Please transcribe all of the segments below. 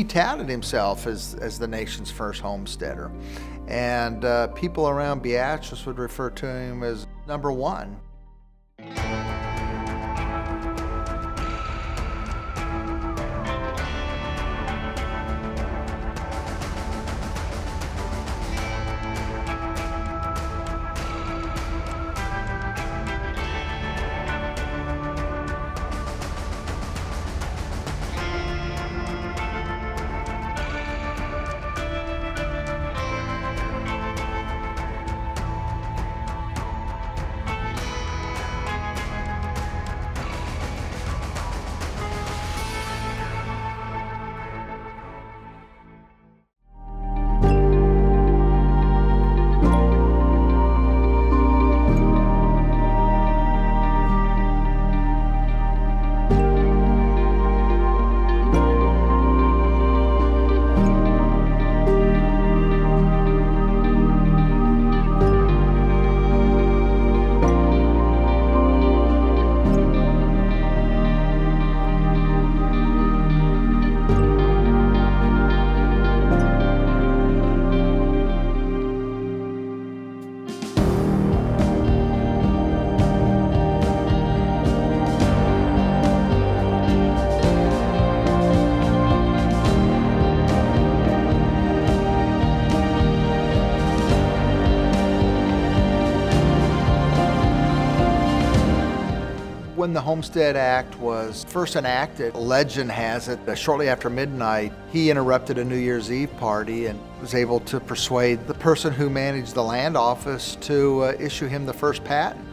touted himself as the nation's first homesteader. And people around Beatrice would refer to him as number one. When the Homestead Act was first enacted, legend has it that shortly after midnight, he interrupted a New Year's Eve party and was able to persuade the person who managed the land office to issue him the first patent.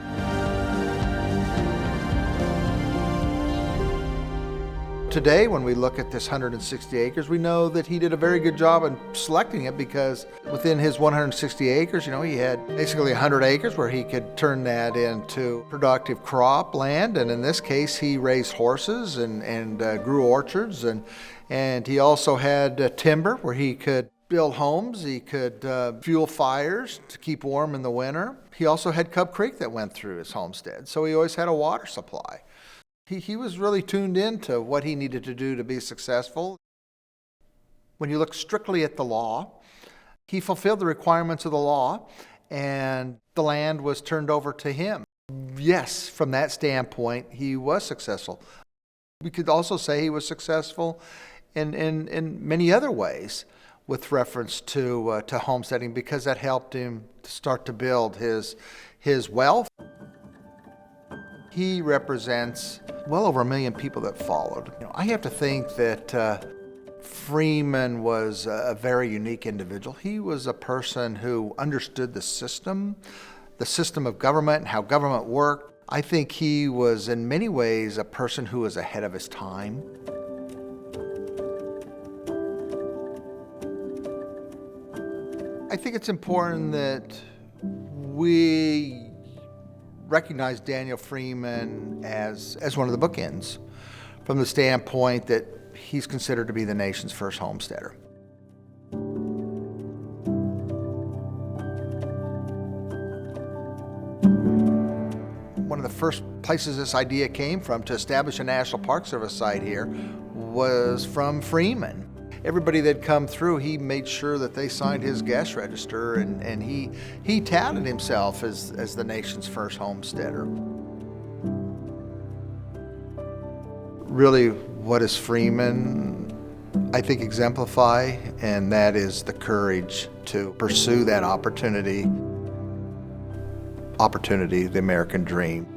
Today, when we look at this 160 acres, we know that he did a very good job in selecting it because within his 160 acres, he had basically 100 acres where he could turn that into productive crop land. And in this case, he raised horses and grew orchards. And he also had timber where he could build homes. He could fuel fires to keep warm in the winter. He also had Cub Creek that went through his homestead. So he always had a water supply. He was really tuned into what he needed to do to be successful. When you look strictly at the law, he fulfilled the requirements of the law, and the land was turned over to him. Yes, from that standpoint, he was successful. We could also say he was successful in many other ways with reference to homesteading, because that helped him to start to build his wealth. He represents well over 1 million people that followed. I have to think that Freeman was a very unique individual. He was a person who understood the system of government and how government worked. I think he was in many ways a person who was ahead of his time. I think it's important that we recognize Daniel Freeman as one of the bookends, from the standpoint that he's considered to be the nation's first homesteader. One of the first places this idea came from to establish a National Park Service site here was from Freeman. Everybody that come through, he made sure that they signed his guest register, and he touted himself as the nation's first homesteader. Really, what does Freeman, I think, exemplify? And that is the courage to pursue that opportunity, the American dream.